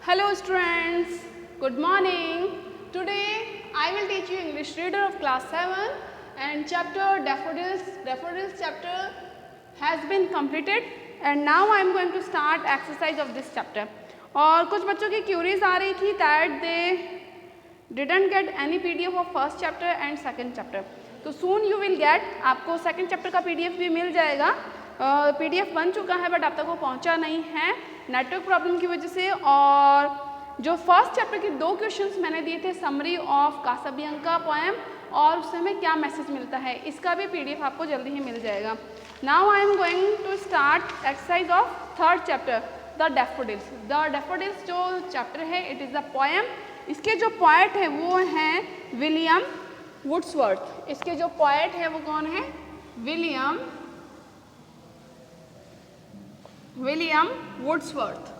Hello students, good morning. Today I will teach you English reader of class 7 and chapter daffodils. Daffodils chapter has been completed and now I am going to start exercise of this chapter. और कुछ बच्चों की curies आ रही थी that they didn't get any PDF of first chapter and second chapter. तो soon you will get, आपको second chapter का PDF भी मिल जाएगा. PDF बन चुका है बट आप तक वो पहुंचा नहीं है नेटवर्क प्रॉब्लम की वजह से. और जो फर्स्ट चैप्टर के 2 क्वेश्चंस मैंने दिए थे समरी ऑफ कासाबियांका पोएम और उससे हमें क्या मैसेज मिलता है, इसका भी PDF आपको जल्दी ही मिल जाएगा. Now I am going to start exercise of third chapter the daffodils. The daffodils जो चैप्टर है इट इज़ द पोएम. इसके जो पोएट है वो हैं विलियम वुड्सवर्थ. इसके जो पोएट है वो कौन है? William Wordsworth.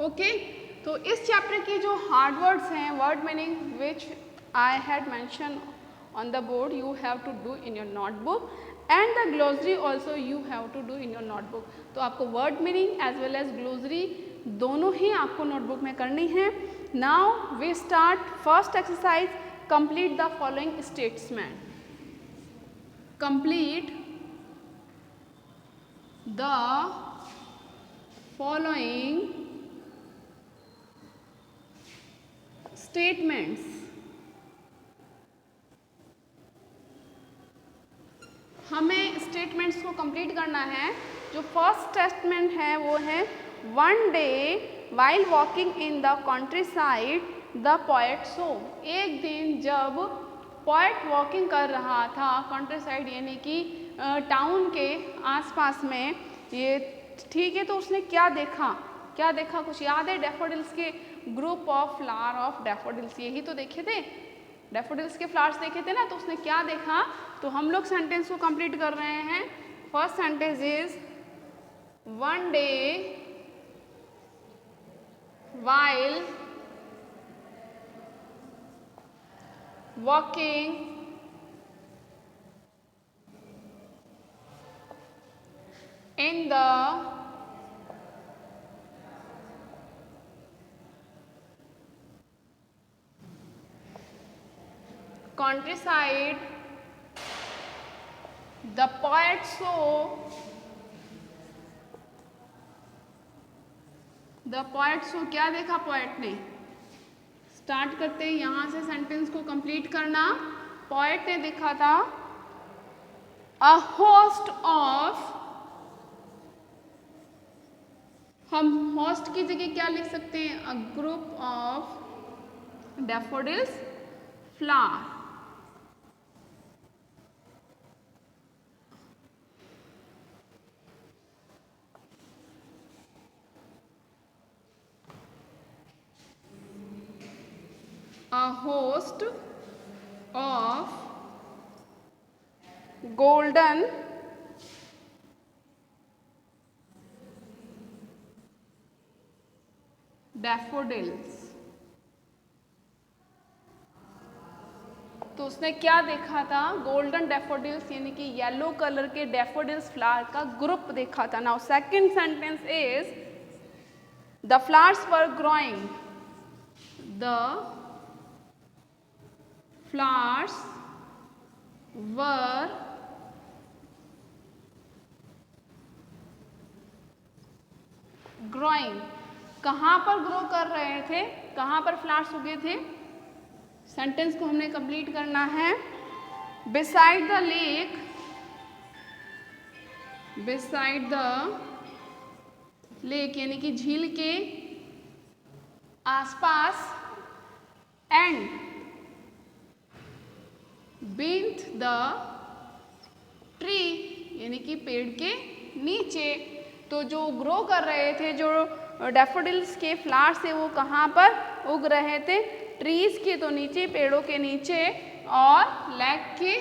ओके, तो इस चैप्टर की जो हार्ड वर्ड्स हैं, word meaning which I had mention on the board, you have to do in your notebook and the glossary also you have to do in your notebook. तो आपको word meaning as well as glossary दोनों ही आपको notebook में करनी है. Now we start first exercise. Complete the following statement. Complete the following statements. हमें statements को कंप्लीट करना है. जो फर्स्ट स्टेटमेंट है वो है one day while walking in the countryside the poet saw. एक दिन जब पोएट वॉकिंग कर रहा था कंट्री साइड यानी कि टाउन के आसपास में, ये ठीक है, तो उसने क्या देखा? कुछ याद है? डैफोडिल्स के group of flower of daffodils, यही तो देखे थे, डैफोडिल्स के फ्लावर्स देखे थे ना. तो उसने क्या देखा? तो हम लोग सेंटेंस को कंप्लीट कर रहे हैं. First sentence is one day while walking in the countryside the poet saw क्या देखा पोएट ने? स्टार्ट करते हैं यहाँ से सेंटेंस को कंप्लीट करना. पोएट ने देखा था अ होस्ट ऑफ, हम होस्ट की जगह क्या लिख सकते हैं? A group of daffodils flower. A host of golden daffodils. तो उसने क्या देखा था? गोल्डन डैफोडिल्स यानी कि येलो कलर के डैफोडिल्स फ्लावर का ग्रुप देखा था. Now second sentence is the flowers were growing. The flowers were growing. कहाँ पर ग्रो कर रहे थे? कहाँ पर फ्लावर्स उगे थे? सेंटेंस को हमने कंप्लीट करना है. beside the lake, beside the lake यानी कि झील के आसपास, एंड beneath the tree यानी कि पेड़ के नीचे. तो जो ग्रो कर रहे थे, जो डैफोडिल्स के फ्लावर्स थे, वो कहाँ पर उग रहे थे? ट्रीज के तो नीचे, पेड़ों के नीचे, और लेक के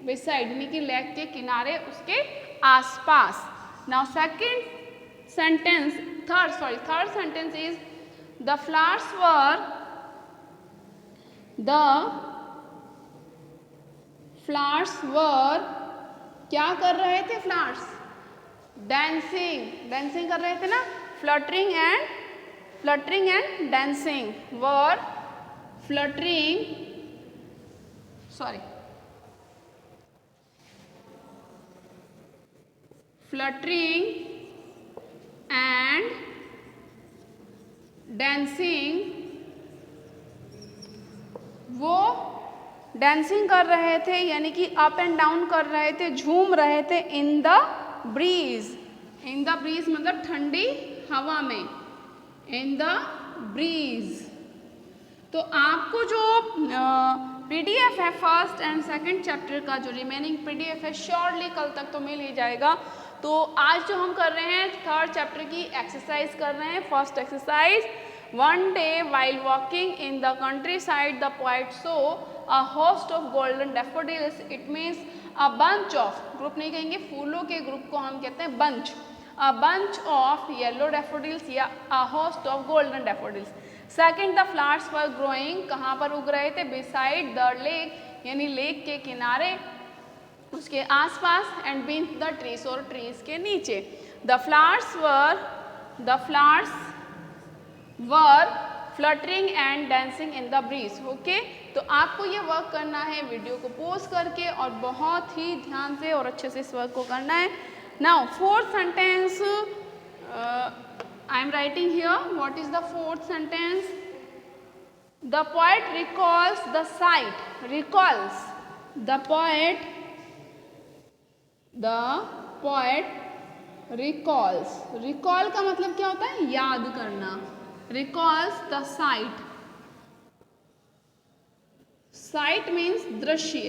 बिसाइड यानी कि लेक के किनारे, उसके आसपास. Now second sentence, third sentence is the flowers were The flowers were क्या कर रहे थे फ्लावर्स? डांसिंग कर रहे थे ना, fluttering and dancing were fluttering and dancing, वो डांसिंग कर रहे थे यानी कि अप एंड डाउन कर रहे थे, झूम रहे थे इन द ब्रीज मतलब ठंडी हवा में, इन द ब्रीज। तो आपको जो PDF है फर्स्ट एंड सेकंड चैप्टर का, जो रिमेनिंग PDF है श्योरली कल तक तो मिल ही जाएगा। तो आज जो हम कर रहे हैं थर्ड चैप्टर की एक्सरसाइज कर रहे हैं। First exercise, one day while walking in the countryside the poet saw a host of golden daffodils. It means a bunch of, group नहीं कहेंगे, फूलों के ग्रुप को हम कहते हैं bunch, a bunch of yellow daffodils या a host of golden daffodils. Second, the flowers were growing, कहाँ पर उग रहे थे? बिसाइड द लेक यानी लेक के किनारे, उसके आसपास, एंड बीन द ट्रीज और ट्रीज के नीचे। The flowers were fluttering and dancing in the breeze. Okay, तो आपको ये वर्क करना है वीडियो को पॉज करके और बहुत ही ध्यान से और अच्छे से इस वर्क को करना है। Now fourth sentence I am writing here. What is the fourth sentence? The poet recalls the sight. Recalls. The poet recalls. Recall का मतलब क्या होता है? याद करना. Recalls the sight. Sight means दृश्य.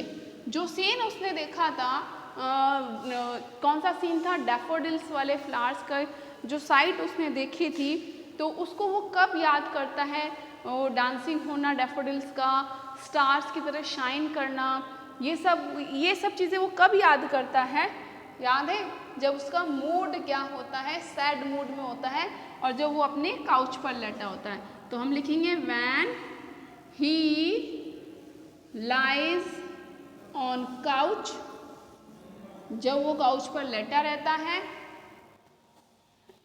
जो सीन उसने देखा था, कौन सा सीन था? डैफोडिल्स वाले फ्लावर्स का जो साइट उसने देखी थी, तो उसको वो कब याद करता है? वो डांसिंग होना डैफोडिल्स का, स्टार्स की तरह शाइन करना, ये सब चीज़ें वो कब याद करता है? याद है? जब उसका मूड क्या होता है? सैड मूड में होता है, और जब वो अपने काउच पर लेटा होता है। तो हम लिखेंगे when he lies on couch, जब वो काउच पर लेटा रहता है,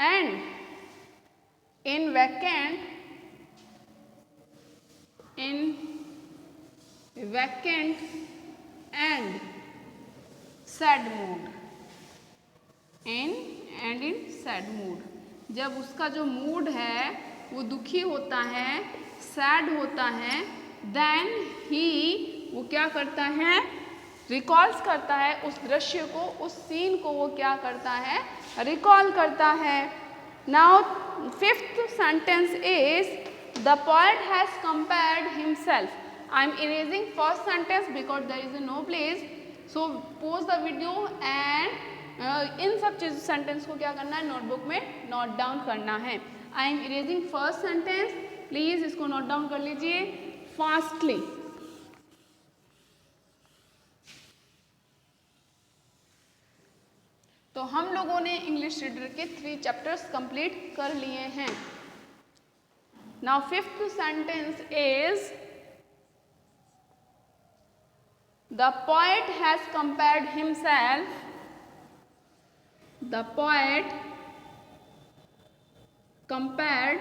and in vacant and sad mood, in sad mood, जब उसका जो मूड है वो दुखी होता है, सैड होता है, then he वो क्या करता है? रिकॉल्स करता है उस दृश्य को, उस सीन को वो क्या करता है? रिकॉल करता है। Now fifth sentence is the poet has compared himself. I am erasing first sentence because there is no place, so pause the video and in सब चीज सेंटेंस को क्या करना है? नोटबुक में नोट डाउन करना है। आई am erasing first sentence, please इसको नोट डाउन कर लीजिए फास्टली। तो हम लोगों ने इंग्लिश रीडर के 3 चैप्टर्स कंप्लीट कर लिए हैं। Now fifth sentence is the poet has compared himself, the poet compared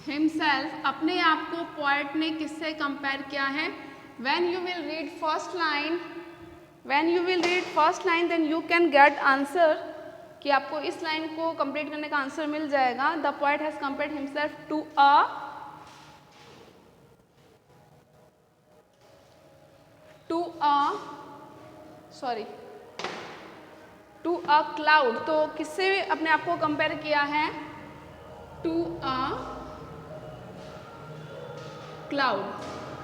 himself, अपने आप को पोएट ने किससे कंपेयर किया है? When you will read first line, When you will read first line, then you can get answer, कि आपको इस लाइन को कंप्लीट करने का आंसर मिल जाएगा। The poet has compared himself to a cloud। तो किससे अपने आप को कंपेयर किया है? To a cloud।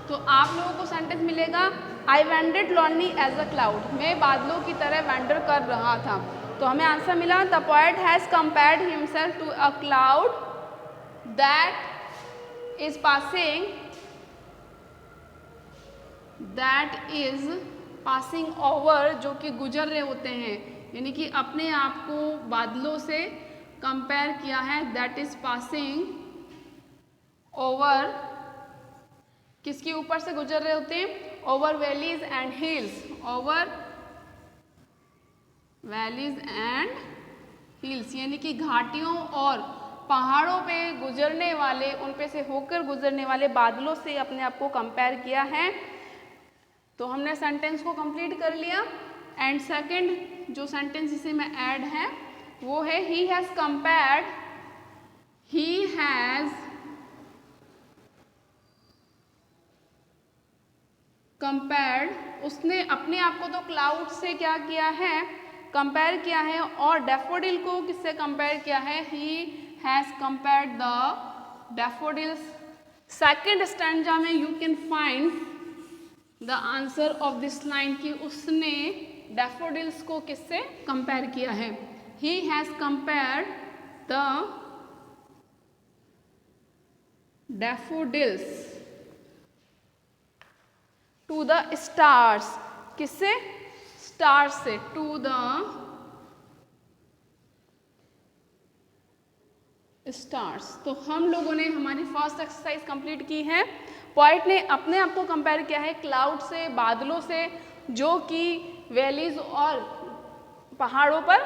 तो आप लोगों को सेंटेंस मिलेगा I wandered lonely as a cloud, मैं बादलों की तरह वैंडर कर रहा था। तो हमें आंसर मिला the poet has compared himself to a cloud that is passing over, जो कि गुजर रहे होते हैं, यानी कि अपने आप को बादलों से कंपेयर किया है, that is passing over किसके ऊपर से गुजर रहे होते हैं? Over valleys and hills, over valleys and hills, यानी कि घाटियों और पहाड़ों पे गुजरने वाले, उन पे से होकर गुजरने वाले बादलों से अपने आप को कंपेयर किया है। तो हमने सेंटेंस को कंप्लीट कर लिया। एंड सेकंड जो सेंटेंस इसे में ऐड है वो है he has compared, he has compared, उसने अपने आप को तो क्लाउड से क्या किया है? कंपेयर किया है। और डैफोडिल को किससे कंपेयर किया है? He has compared the daffodils. Second stanza में you can find the answer of this line कि उसने डैफोडिल्स को किससे कंपेयर किया है? He has compared the daffodils to the stars, किससे? स्टार्स से, टू द स्टार्स। तो हम लोगों ने हमारी फर्स्ट एक्सरसाइज कंप्लीट की है। पॉइंट ने अपने आप को कंपेयर किया है क्लाउड से, बादलों से, जो कि वैलीज और पहाड़ों पर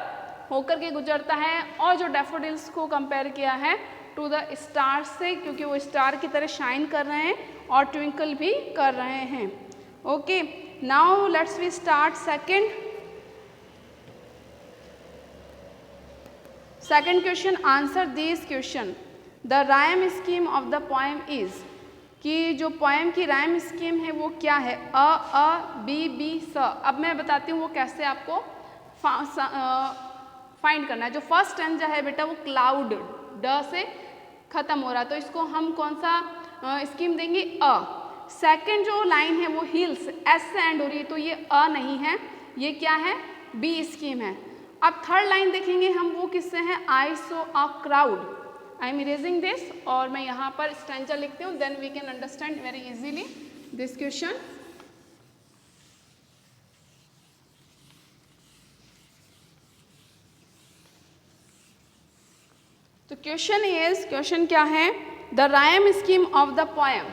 होकर के गुजरता है। और जो डैफोडिल्स को कंपेयर किया है टू द स्टार्स से, क्योंकि वो स्टार की तरह शाइन कर रहे हैं और ट्विंकल भी कर रहे हैं। Okay, now let's we start second question. Answer this question. The rhyme scheme of the poem is, कि जो पोएम की राइम स्कीम है वो क्या है? अ बी बी स। अब मैं बताती हूँ वो कैसे आपको फाइंड करना है। जो फर्स्ट स्टैंजा है बेटा वो क्लाउड, ड से खत्म हो रहा है, तो इसको हम कौन सा स्कीम देंगे? अ। सेकंड जो लाइन है वो हिल्स, एस से एंड हो रही है, तो ये अ नहीं है, ये क्या है? बी स्कीम है। अब थर्ड लाइन देखेंगे हम, वो किससे है? I saw a crowd. I am erasing this और मैं यहाँ पर स्टैंजा लिखती हूँ, then we can understand very easily this question. तो क्वेश्चन क्या है? The rhyme scheme of the poem.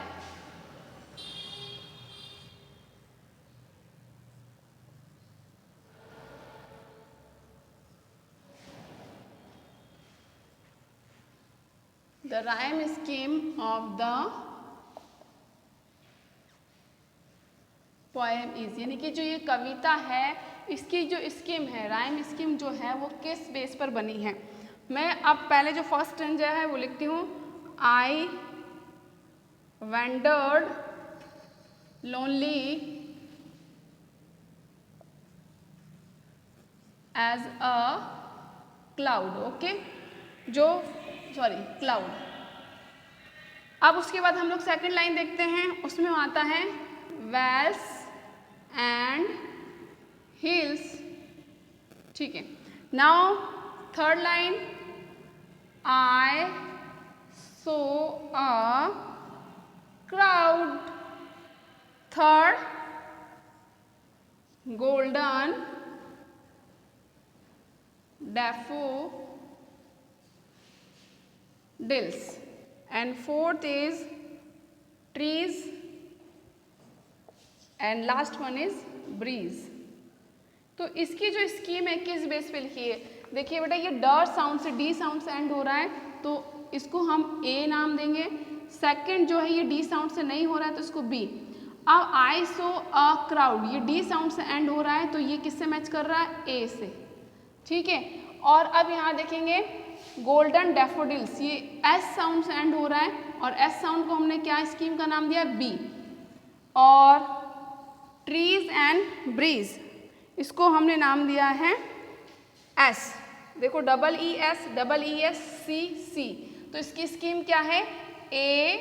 The rhyme scheme of the poem is, यानी कि जो ये कविता है इसकी जो स्कीम है, राइम स्कीम जो है वो किस बेस पर बनी है? मैं अब पहले जो फर्स्ट स्टैंजा है वो लिखती हूँ। I wandered lonely as a cloud. Okay, cloud. अब उसके बाद हम लोग सेकंड लाइन देखते हैं, उसमें आता है वैल्स एंड हिल्स। ठीक है, now third line, I saw a crowd. Third, golden daffodils, and fourth is trees, and last one is breeze। तो इसकी जो स्कीम है किस बेस पे लिखी है? देखिए बेटा, ये ड साउंड से, डी साउंड से एंड हो रहा है, तो इसको हम ए नाम देंगे। सेकंड जो है ये डी साउंड से नहीं हो रहा है, तो इसको बी। अब आई सो अ क्राउड, ये डी साउंड से एंड हो रहा है, तो ये किससे मैच कर रहा है? ए से। ठीक है, और अब यहाँ देखेंगे गोल्डन डैफोडिल्स, ये एस साउंड से एंड हो रहा है, और एस साउंड को हमने क्या स्कीम का नाम दिया? बी। और ट्रीज एंड ब्रीज, इसको हमने नाम दिया है एस। देखो, डबल ई एस सी सी, तो इसकी स्कीम क्या है? ए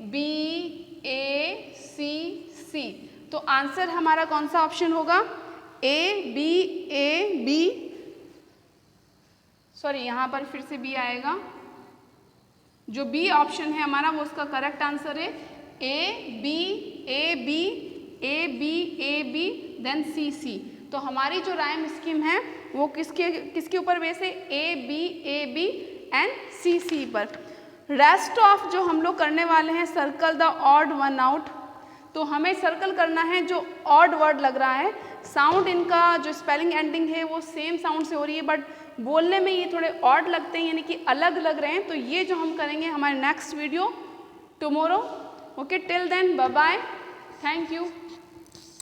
बी ए सी सी। तो आंसर हमारा कौन सा ऑप्शन होगा? ए बी, सॉरी यहाँ पर फिर से बी आएगा। जो बी ऑप्शन है हमारा वो उसका करेक्ट आंसर है। ए बी देन सी सी। तो हमारी जो राइम स्कीम है वो किसके ऊपर बेस है? ए बी एंड सी सी पर। रेस्ट ऑफ जो हम लोग करने वाले हैं, circle the odd one out तो हमें सर्कल करना है जो ऑड वर्ड लग रहा है, साउंड इनका जो स्पेलिंग एंडिंग है वो सेम साउंड से हो रही है बट बोलने में ये थोड़े ऑड लगते हैं, यानी कि अलग लग रहे हैं। तो ये जो हम करेंगे हमारे next video tomorrow. Okay, till then bye bye, thank you.